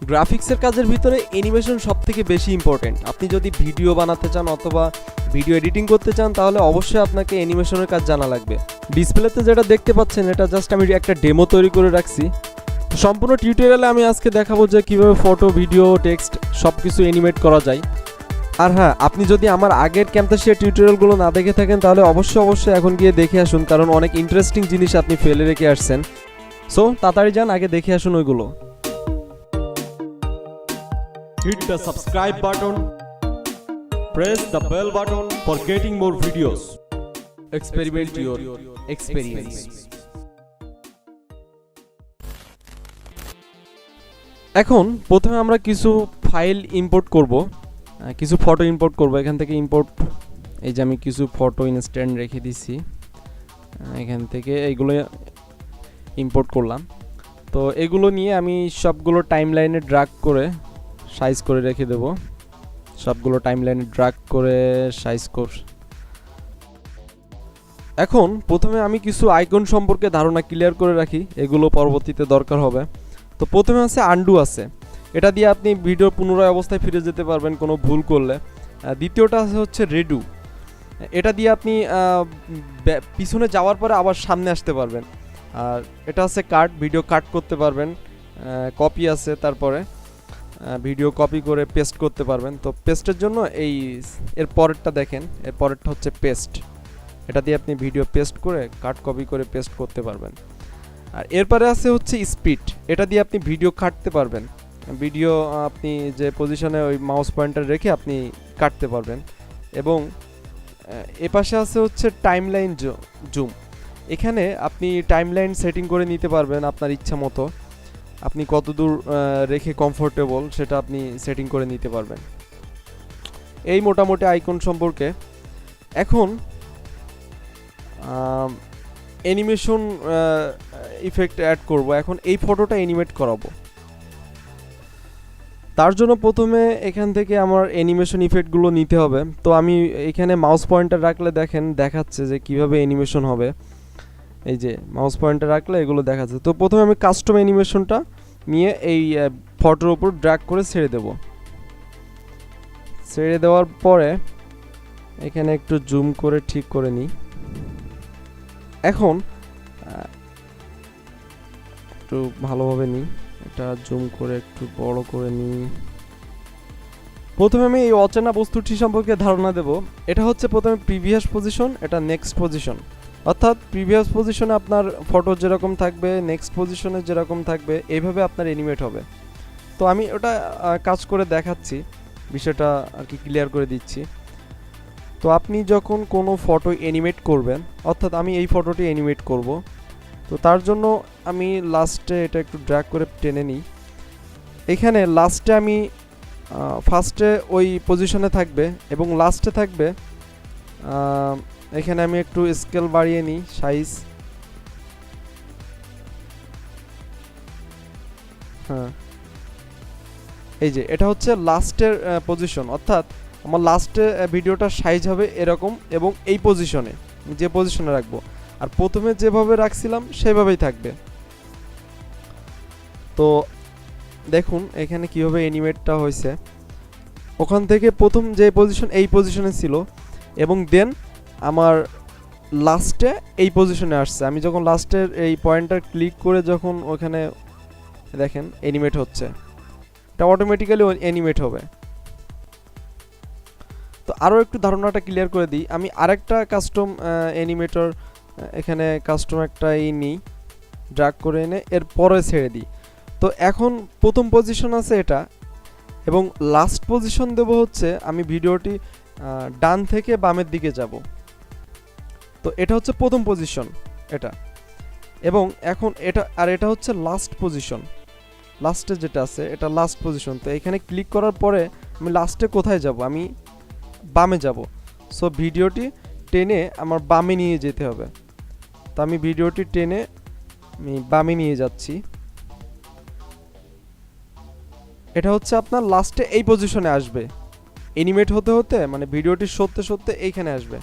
গ্রাফিক্সের কাজের ভিতরে অ্যানিমেশন সবথেকে বেশি ইম্পর্টেন্ট। আপনি যদি ভিডিও বানাতে চান অথবা ভিডিও এডিটিং করতে চান তাহলে অবশ্যই আপনাকে অ্যানিমেশনের কাজ জানা লাগবে। ডিসপ্লেতে যেটা দেখতে পাচ্ছেন এটা জাস্ট আমি একটা ডেমো তৈরি করে রাখছি। সম্পূর্ণ টিউটোরিয়ালে আমি আজকে দেখাবো যে কীভাবে ফটো, ভিডিও, টেক্সট সব কিছু অ্যানিমেট করা যায়। আর হ্যাঁ, আপনি যদি আমার আগের ক্যাম্পাসিয়া টিউটোরিয়ালগুলো না দেখে থাকেন তাহলে অবশ্যই এখন গিয়ে দেখে আসুন, কারণ অনেক ইন্টারেস্টিং জিনিস আপনি ফেলে রেখে আসছেন। সো তাড়াতাড়ি যান, আগে দেখে আসুন ওইগুলো। Hit the subscribe button, press the bell button for getting more videos. Experiment your experience. এখন প্রথমে আমরা কিছু ফাইল ইম্পোর্ট করব, কিছু ফটো ইম্পোর্ট করব। এখান থেকে ইম্পোর্ট, এই যে আমি কিছু ফটো ইনস্ট্যান্ট রেখে দিছি, এখান থেকে এইগুলো ইম্পোর্ট করলাম। তো এগুলো নিয়ে আমি সবগুলো টাইমলাইনে ড্র্যাগ করে সাইজ করে রেখে দেব। সবগুলো টাইমলাইনে ড্র্যাগ করে সাইজ কর। এখন প্রথমে আমি কিছু আইকন সম্পর্কে ধারণা ক্লিয়ার করে রাখি, এগুলো পরবর্তীতে দরকার হবে। তো প্রথমে আছে আনডু আছে, এটা দিয়ে আপনি ভিডিও পুনরায় অবস্থায় ফিরে যেতে পারবেন কোনো ভুল করলে। দ্বিতীয়টা হচ্ছে রেডু, এটা দিয়ে আপনি পিছনে যাওয়ার পরে আবার সামনে আসতে পারবেন। আর এটা আছে কাট, ভিডিও কাট করতে পারবেন। কপি আছে, তারপরে ভিডিও কপি করে পেস্ট করতে পারবেন। তো পেস্টের জন্য এর পরেরটা দেখেন, এর পরেরটা হচ্ছে পেস্ট, এটা দিয়ে আপনি ভিডিও পেস্ট করে কাট কপি করে পেস্ট করতে পারবেন। আর এরপরে আছে হচ্ছে স্পিড, এটা দিয়ে আপনি ভিডিও কাটতে পারবেন। ভিডিও আপনি যে পজিশনে ওই মাউস পয়েন্টার রেখে আপনি কাটতে পারবেন। এবং এপাশে আছে হচ্ছে টাইমলাইন জুম, এখানে আপনি টাইমলাইন সেটিং করে নিতে পারবেন আপনার ইচ্ছা মতো। আপনি কতদূর রেখে কমফোর্টেবল সেটা আপনি সেটিং করে নিতে পারবেন। এই মোটামুটি আইকন সম্পর্কে। এখন অ্যানিমেশন ইফেক্ট অ্যাড করব। এখন এই ফটোটা অ্যানিমেট করাবো, তার জন্য প্রথমে এখান থেকে আমার অ্যানিমেশন ইফেক্টগুলো নিতে হবে। তো আমি এখানে মাউস পয়েন্টার রাখলে দেখেন দেখাচ্ছে যে কিভাবে অ্যানিমেশন হবে। এই যে মাউস পয়েন্টার রাখলে এগুলো দেখাচ্ছে। তো প্রথমে আমি কাস্টম অ্যানিমেশনটা নিয়ে এই ফটোর উপর ড্র্যাগ করে ছেড়ে দেব। ছেড়ে দেওয়ার পরে এখানে একটু জুম করে ঠিক করে নিই। এখন একটু ভালোভাবে নিই, এটা জুম করে একটু বড় করে নিই। প্রথমে আমি এই অচেনা বস্তুটি সম্পর্কে ধারণা দেব। এটা হচ্ছে প্রথমে প্রিভিয়াস পজিশন, এটা নেক্সট পজিশন। অর্থাৎ প্রিভিয়াস পজিশনে আপনার ফটো যেরকম থাকবে, নেক্সট পজিশনে যেরকম থাকবে, এইভাবে আপনার অ্যানিমেট হবে। তো আমি ওটা কাজ করে দেখাচ্ছি, বিষয়টা আর কি ক্লিয়ার করে দিচ্ছি। তো আপনি যখন কোনো ফটো অ্যানিমেট করবেন, অর্থাৎ আমি এই ফটোটি অ্যানিমেট করব, তো তার জন্য আমি লাস্টে এটা একটু ড্র্যাগ করে টেনে নিই। এখানে লাস্টে আমি ফার্স্টে ওই পজিশনে থাকবে এবং লাস্টে থাকবে। এখানে আমি একটু স্কেল বাড়িয়ে নিই, সাইজ। হ্যাঁ, এই যে এটা হচ্ছে লাস্টের পজিশন, অর্থাৎ আমার লাস্টে ভিডিওটার সাইজ হবে এরকম এবং এই পজিশনে, যে পজিশনে রাখবো। আর প্রথমে যেভাবে রাখছিলাম সেভাবেই থাকবে। তো দেখুন এখানে কিভাবে অ্যানিমেটটা হয়েছে। ওখান থেকে প্রথম যে পজিশন এই পজিশনে ছিল এবং দেন আমার লাস্টে এই পজিশনে আসছে। আমি যখন লাস্টের এই পয়েন্টার ক্লিক করে যখন ওখানে দেখেন অ্যানিমেট হচ্ছে, এটা অটোমেটিক্যালি অ্যানিমেট হবে। তো আরও একটু ধারণাটা ক্লিয়ার করে দিই। আমি আরেকটা কাস্টম অ্যানিমেটর এখানে কাস্টম একটা নিই, ড্র্যাগ করে এনে এর পরে ছেড়ে দিই। তো এখন প্রথম পজিশন আছে এটা, এবং লাস্ট পজিশন দেব হচ্ছে আমি ভিডিওটি ডান থেকে বামের দিকে যাব। তো এটা হচ্ছে প্রথম পজিশন এটা, এবং এখন এটা হচ্ছে লাস্ট পজিশন। লাস্টে যেটা আছে এটা লাস্ট পজিশন। তো এখানে ক্লিক করার পরে আমি লাস্টে কোথায় যাব? আমি বামে যাব। সো ভিডিওটি টেনে আমার বামে নিয়ে যেতে হবে। তো আমি ভিডিওটি টেনে আমি বামে নিয়ে যাচ্ছি। এটা হচ্ছে আপনার লাস্টে এই পজিশনে আসবে, অ্যানিমেট হতে হতে মানে ভিডিওটি সরতে এইখানে আসবে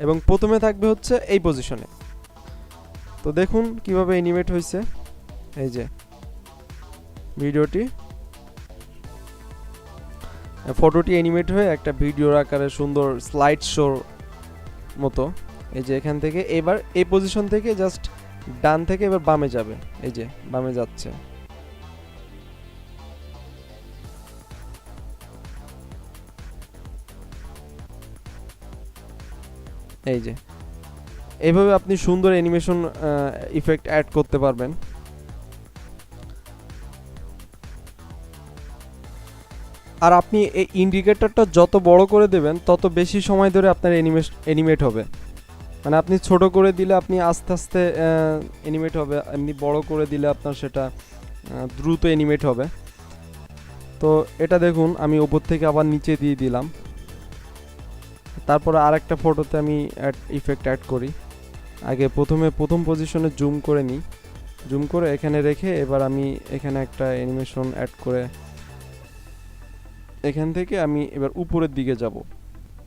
এবং প্রথমে থাকবে হচ্ছে এই পজিশনে। তো দেখুন কিভাবে অ্যানিমেট হয়েছে। এই যে ভিডিওটি ফটোটি অ্যানিমেট হয়ে একটা ভিডিওর আকারে সুন্দর স্লাইড শোর মতো। এই যে এখান থেকে এবার এই পজিশন থেকে জাস্ট ডান থেকে এবার বামে যাবে, এই যে বামে যাচ্ছে। এই যে এইভাবে আপনি সুন্দর অ্যানিমেশন ইফেক্ট অ্যাড করতে পারবেন। আর আপনি এই ইন্ডিকেটরটা যত বড় করে দেবেন তত বেশি সময় ধরে আপনার অ্যানিমেট হবে। মানে আপনি ছোট করে দিলে আপনি আস্তে আস্তে অ্যানিমেট হবে, এমনি বড় করে দিলে আপনার সেটা দ্রুত অ্যানিমেট হবে। তো এটা দেখুন আমি উপর থেকে আবার নিচে দিয়ে দিলাম। তারপরে আরেকটা ফটোতে আমি ইফেক্ট অ্যাড করি। আগে প্রথম পজিশনে জুম করে নিই, জুম করে এখানে রেখে এবার আমি এখানে একটা অ্যানিমেশন অ্যাড করে এখান থেকে আমি এবার উপরের দিকে যাব।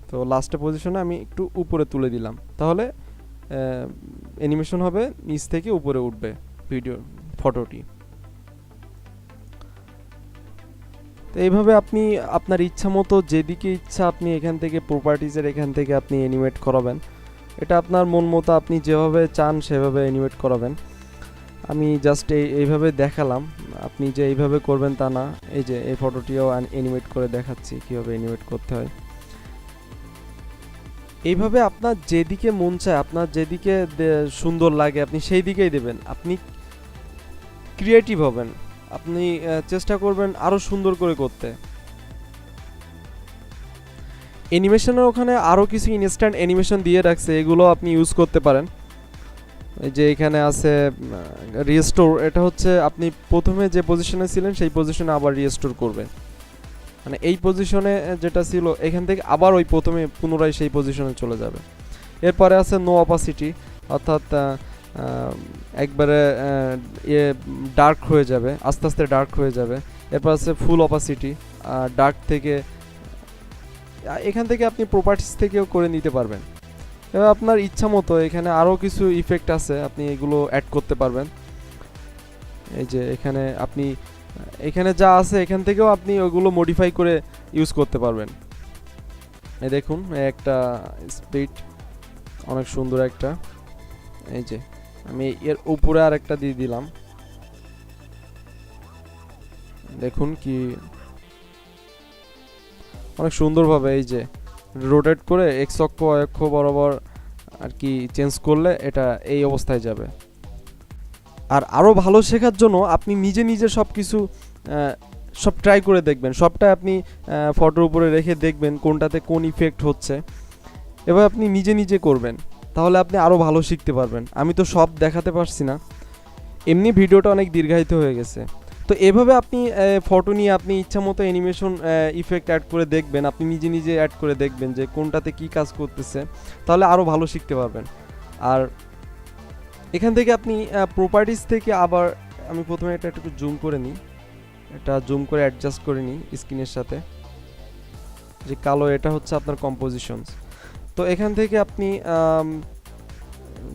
তো লাস্টে পজিশনে আমি একটু উপরে তুলে দিলাম, তাহলে অ্যানিমেশন হবে নিচ থেকে উপরে উঠবে ভিডিও ফটোটি। তো এইভাবে আপনি আপনার ইচ্ছা মতো যেদিকে ইচ্ছা আপনি এখান থেকে প্রপার্টিজের এখান থেকে আপনি অ্যানিমেট করাবেন। এটা আপনার মন মতো আপনি যেভাবে চান সেভাবে অ্যানিমেট করাবেন। আমি জাস্ট এইভাবে দেখালাম, আপনি যে এইভাবে করবেন তা না। এই যে এই ফটোটিও অ্যানিমেট করে দেখাচ্ছি কীভাবে অ্যানিমেট করতে হয়। এইভাবে আপনার যেদিকে মন চায়, আপনার যেদিকে সুন্দর লাগে আপনি সেই দিকেই দেবেন। আপনি ক্রিয়েটিভ হবেন, আপনি চেষ্টা করবেন আরও সুন্দর করে করতে। অ্যানিমেশনের ওখানে আরও কিছু ইনস্ট্যান্ট অ্যানিমেশন দিয়ে রাখছে, এগুলো আপনি ইউজ করতে পারেন। এই যে এখানে আছে রিস্টোর, এটা হচ্ছে আপনি প্রথমে যে পজিশনে ছিলেন সেই পজিশনে আবার রিস্টোর করবেন। মানে এই পজিশনে যেটা ছিল এখান থেকে আবার ওই প্রথমে পুনরায় সেই পজিশনে চলে যাবে। এরপরে আছে নো অপাসিটি, অর্থাৎ একবারে ডার্ক হয়ে যাবে, আস্তে আস্তে ডার্ক হয়ে যাবে। এরপর আছে ফুল অপাসিটি, ডার্ক থেকে এখান থেকে আপনি প্রপার্টিস থেকেও করে নিতে পারবেন। এবার আপনার ইচ্ছা মতো এখানে আরও কিছু ইফেক্ট আছে, আপনি এগুলো অ্যাড করতে পারবেন। এই যে এখানে আপনি এখানে যা আছে এখান থেকেও আপনি ওগুলো মডিফাই করে ইউজ করতে পারবেন। এই দেখুন একটা স্পিড অনেক সুন্দর একটা, এই যে আমি এর উপরে আর একটা দিয়ে দিলাম, দেখুন কি অনেক সুন্দরভাবে এই যে রোটেট করে এক্স অক্ষ ওয়াই অক্ষ বরাবর আর কি চেঞ্জ করলে এটা এই অবস্থায় যাবে। আর আরও ভালো শেখার জন্য আপনি নিজে নিজে সব কিছু সব ট্রাই করে দেখবেন, সবটা আপনি ফটোর উপরে রেখে দেখবেন কোনটাতে কোন ইফেক্ট হচ্ছে। এবার আপনি নিজে নিজে করবেন, তাহলে আপনি আরও ভালো শিখতে পারবেন। আমি তো সব দেখাতে পারছি না, এমনি ভিডিওটা অনেক দীর্ঘায়িত হয়ে গেছে। তো এভাবে আপনি ফটো নিয়ে আপনি ইচ্ছা মতো অ্যানিমেশন ইফেক্ট অ্যাড করে দেখবেন, আপনি নিজে নিজে অ্যাড করে দেখবেন যে কোনটাতে কি কাজ করতেছে, তাহলে আরও ভালো শিখতে পারবেন। আর এখান থেকে আপনি প্রপার্টিস থেকে আবার আমি প্রথমে এটা একটু জুম করে নিই, এটা জুম করে অ্যাডজাস্ট করে নিই স্ক্রিনের সাথে, যে কালো এটা হচ্ছে আপনার কম্পোজিশনস। তো এখান থেকে আপনি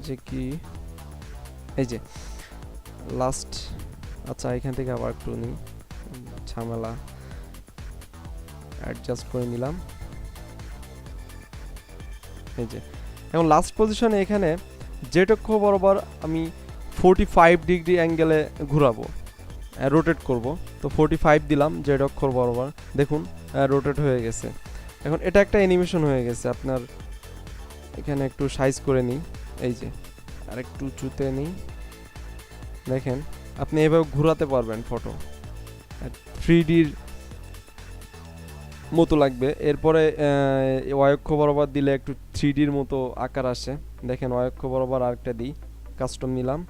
যে কি এই যে লাস্ট, আচ্ছা এখান থেকে আবার একটু নিই, ঝামেলা অ্যাডজাস্ট করে নিলাম। এই যে এখন লাস্ট পজিশনে এখানে জেড অক্ষ বরাবর আমি 45 ডিগ্রি অ্যাঙ্গেলে ঘোরাবো, রোটেট করব। তো 45 দিলাম জেড অক্ষ বরাবর, দেখুন রোটেট হয়ে গেছে। এখন এটা একটা অ্যানিমেশন হয়ে গেছে। আপনার এখানে একটু সাইজ করে নিই, এই যে আর একটু উঁচুতে নিই, দেখেন আপনি এভাবে ঘোরাতে পারবেন ফটো, 3Dর মতো লাগবে। এরপরে ওয়াই অক্ষ বরাবর দিলে একটু 3Dর মতো আকার আসে। দেখেন ওয়াই অক্ষ বরাবর আরেকটা দিই, কাস্টম নিলাম,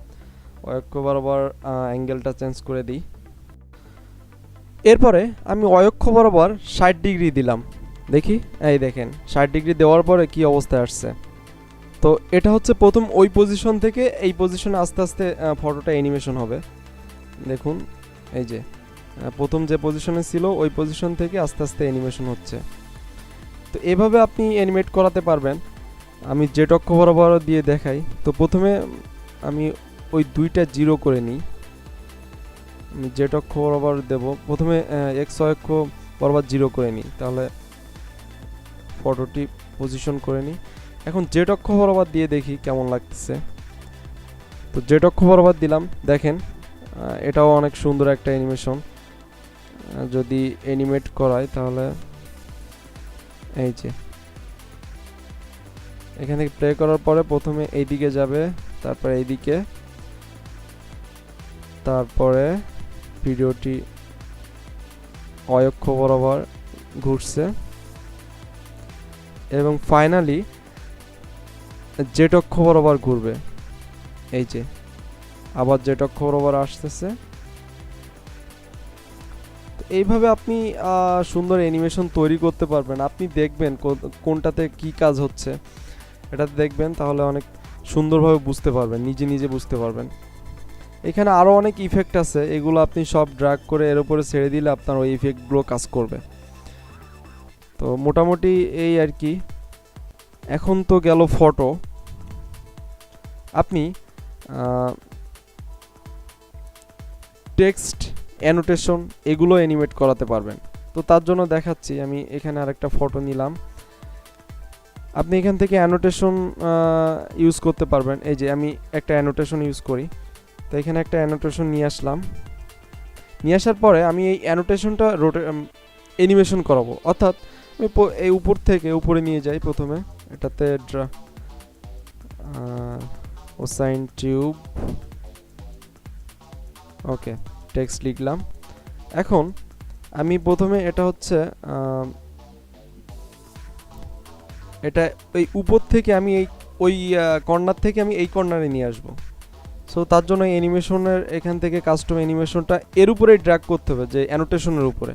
ওয়াই অক্ষ বরাবর অ্যাঙ্গেলটা চেঞ্জ করে দিই। এরপরে আমি ওয়াই অক্ষ বরাবর 60 ডিগ্রি দিলাম, দেখি এই দেখেন 60 ডিগ্রি দেওয়ার পরে কি অবস্থায় আসছে। তো এটা হচ্ছে প্রথম ওই পজিশন থেকে এই পজিশনে আস্তে আস্তে ফটোটা অ্যানিমেশন হবে। দেখুন এই যে প্রথম যে পজিশনে ছিল ওই পজিশন থেকে আস্তে আস্তে অ্যানিমেশন হচ্ছে। তো এভাবে আপনি অ্যানিমেট করাতে পারবেন। আমি জেড অক্ষ বরাবর দিয়ে দেখাই। তো প্রথমে আমি ওই দুইটা জিরো করে নিই, আমি জেড অক্ষ বরাবর দেব। প্রথমে এক্স অক্ষ বরাবর 0 করে নিই, তাহলে ফটোটি পজিশন করে নিই। এখন জেড অক্ষ বরাবর দিয়ে দেখি কেমন লাগতেছে। তো জেড অক্ষ বরাবর দিলাম, দেখেন এটাও অনেক সুন্দর একটা অ্যানিমেশন। যদি অ্যানিমেট করাই তাহলে এই যে এখান থেকে প্লে করার পরে প্রথমে এইদিকে যাবে, তারপরে এইদিকে, তারপরে ভিডিওটি অক্ষ বরাবর ঘুরছে এবং ফাইনালি জেড অক্ষ বরাবর ঘুরবে। এই যে আবার জেড অক্ষ বরাবর আসতেছে। এইভাবে আপনি সুন্দর অ্যানিমেশন তৈরি করতে পারবেন। আপনি দেখবেন কোনটাতে কি কাজ হচ্ছে, এটাতে দেখবেন, তাহলে অনেক সুন্দরভাবে বুঝতে পারবেন, নিজে নিজে বুঝতে পারবেন। এখানে আরও অনেক ইফেক্ট আছে, এগুলো আপনি সব ড্র্যাগ করে এর উপরে ছেড়ে দিলে আপনার ওই ইফেক্টগুলো কাজ করবে। তো মোটামুটি এই আর কি। এখন তো গেল ফটো, আপনি টেক্সট, অ্যানোটেশন এগুলো অ্যানিমেট করাতে পারবেন। তো তার জন্য দেখাচ্ছি, আমি এখানে আরেকটা ফটো নিলাম। আপনি এখান থেকে অ্যানোটেশন ইউজ করতে পারবেন। এই যে আমি একটা অ্যানোটেশন ইউজ করি, তো এখানে একটা অ্যানোটেশন নিয়ে আসলাম। নিয়ে আসার পরে আমি এই অ্যানোটেশনটা অ্যানিমেশন করাবো, অর্থাৎ আমি এই উপর থেকে উপরে নিয়ে যাই। প্রথমে এটাতে ওসাইন টিউব, ওকে, টেক্সট লিখলাম। এখন আমি প্রথমে এটা হচ্ছে এটা ওই উপর থেকে আমি ওই কর্নার থেকে আমি এই কর্নারে নিয়ে আসবো। সো তার জন্য অ্যানিমেশনের এখান থেকে কাস্টম অ্যানিমেশনটা এর উপরে ড্র্যাগ করতে হবে, যে অ্যানোটেশনের উপরে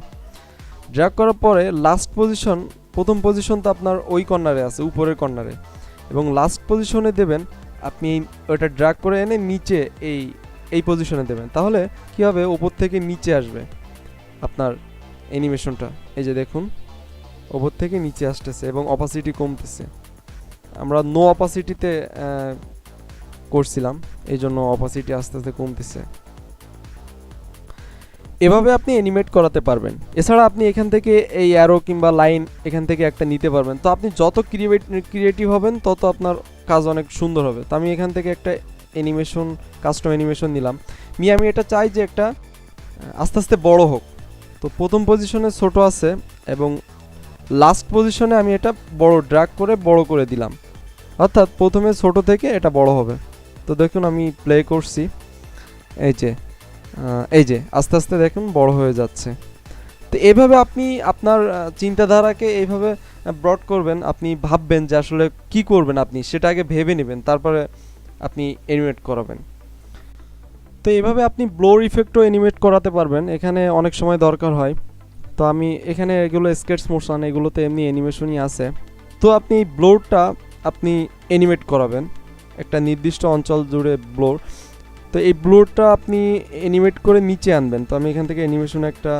ড্র্যাগ করার পরে লাস্ট পজিশন, প্রথম পজিশন তো আপনার ওই কর্নারে আছে, উপরের কর্নারে, এবং লাস্ট পজিশনে দেবেন আপনি ওটা ড্র্যাগ করে এনে নিচে এই পজিশনে দেবেন। তাহলে কী হবে, উপর থেকে নিচে আসবে আপনার অ্যানিমেশনটা। এই যে দেখুন, উপর থেকে নিচে আসতেছে এবং অপাসিটি কমতেছে। আমরা নো অপাসিটিতে করছিলাম, এই জন্য অপাসিটি আস্তে আস্তে কমতেছে। এভাবে আপনি অ্যানিমেট করাতে পারবেন। এছাড়া আপনি এখান থেকে এই অ্যারো কিংবা লাইন এখান থেকে একটা নিতে পারবেন। তো আপনি যত ক্রিয়েটিভ হবেন তত আপনার কাজ অনেক সুন্দর হবে। তো আমি এখান থেকে একটা অ্যানিমেশন, কাস্টম অ্যানিমেশন নিলাম। আমি এটা চাই যে একটা আস্তে আস্তে বড় হোক। তো প্রথম পজিশনে ছোট আছে এবং লাস্ট পজিশনে আমি এটা বড় ড্র্যাগ করে বড় করে দিলাম, অর্থাৎ প্রথমে ছোট থেকে এটা বড় হবে। তো দেখুন আমি প্লে করছি, এই যে আস্তে আস্তে দেখুন বড় হয়ে যাচ্ছে। তো এইভাবে আপনি আপনার চিন্তাধারাকে এইভাবে ব্রড করবেন। আপনি ভাববেন যে আসলে কি করবেন, আপনি সেটা আগে ভেবে নেবেন, তারপরে আপনি অ্যানিমেট করাবেন। তো এইভাবে আপনি ব্লোর ইফেক্টও অ্যানিমেট করাতে পারবেন, এখানে অনেক সময় দরকার হয়। তো আমি এখানে এগুলো স্কেচ মোশন, এগুলোতে এমনি অ্যানিমেশনই আছে। তো আপনি ব্লোরটা আপনি অ্যানিমেট করাবেন একটা নির্দিষ্ট অঞ্চল জুড়ে ব্লোর। তো এই ব্লোরটা আপনি অ্যানিমেট করে নিচে আনবেন। তো আমি এখান থেকে অ্যানিমেশনে একটা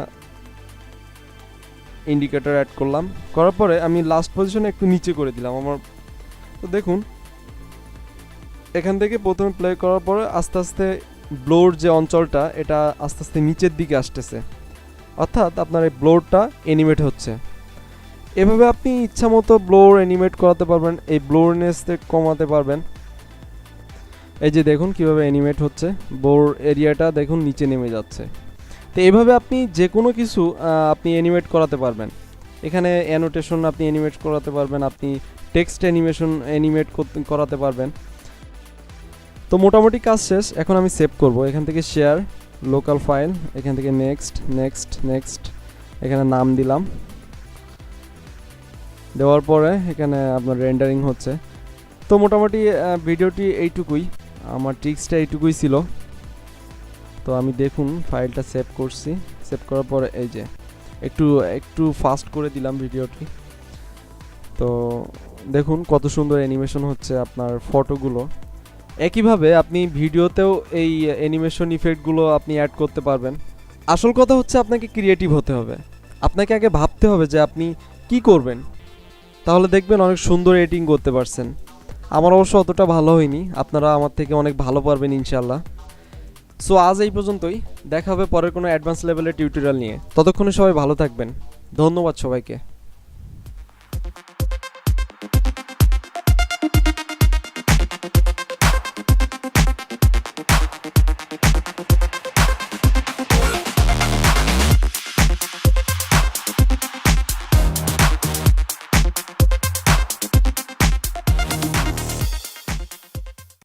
ইন্ডিকেটর অ্যাড করলাম, করার পরে আমি লাস্ট পজিশনে একটু নিচে করে দিলাম আমার। তো দেখুন এখান থেকে প্রথমে প্লে করার পরে আস্তে আস্তে ব্লোর যে অঞ্চলটা এটা আস্তে আস্তে নিচের দিকে আসতেছে, অর্থাৎ আপনার এই ব্লোরটা অ্যানিমেট হচ্ছে। এভাবে আপনি ইচ্ছা মতো ব্লোর অ্যানিমেট করাতে পারবেন, এই ব্লোরনেস কমাতে পারবেন। এই যে দেখুন কিভাবে অ্যানিমেট হচ্ছে, ব্লোর এরিয়াটা দেখুন নিচে নেমে যাচ্ছে। তো এইভাবে আপনি যে কোনো কিছু আপনি অ্যানিমেট করাতে পারবেন। এখানে অ্যানোটেশন আপনি অ্যানিমেট করাতে পারবেন, আপনি টেক্সট অ্যানিমেশন অ্যানিমেট করাতে পারবেন। তো মোটামুটি কাজ শেষ। এখন আমি সেভ করব, এখান থেকে শেয়ার, লোকাল ফাইল, এখান থেকে নেক্সট নেক্সট নেক্সট, এখানে নাম দিলাম। দেওয়ার পরে এখানে আপনার রেন্ডারিং হচ্ছে। তো মোটামুটি ভিডিওটি এইটুকুই, আমার ট্রিক্সটা এইটুকুই ছিল। তো আমি দেখুন ফাইলটা সেভ করছি, সেভ করার পরে এই যে একটু ফাস্ট করে দিলাম ভিডিওটি। তো দেখুন কত সুন্দর অ্যানিমেশন হচ্ছে আপনার ফটোগুলো। একইভাবে আপনি ভিডিওতেও এই অ্যানিমেশন ইফেক্টগুলো আপনি অ্যাড করতে পারবেন। আসল কথা হচ্ছে আপনাকে ক্রিয়েটিভ হতে হবে, আপনাকে আগে ভাবতে হবে যে আপনি কি করবেন, তাহলে দেখবেন অনেক সুন্দর এডিটিং করতে পারছেন। আমার অবশ্য অতটা ভালো হয়নি, আপনারা আমার থেকে অনেক ভালো পারবেন ইনশাল্লাহ। সো আজ এই পর্যন্তই, দেখা হবে পরের কোনো অ্যাডভান্স লেভেলের টিউটোরিয়াল নিয়ে। ততক্ষণে সবাই ভালো থাকবেন। ধন্যবাদ সবাইকে।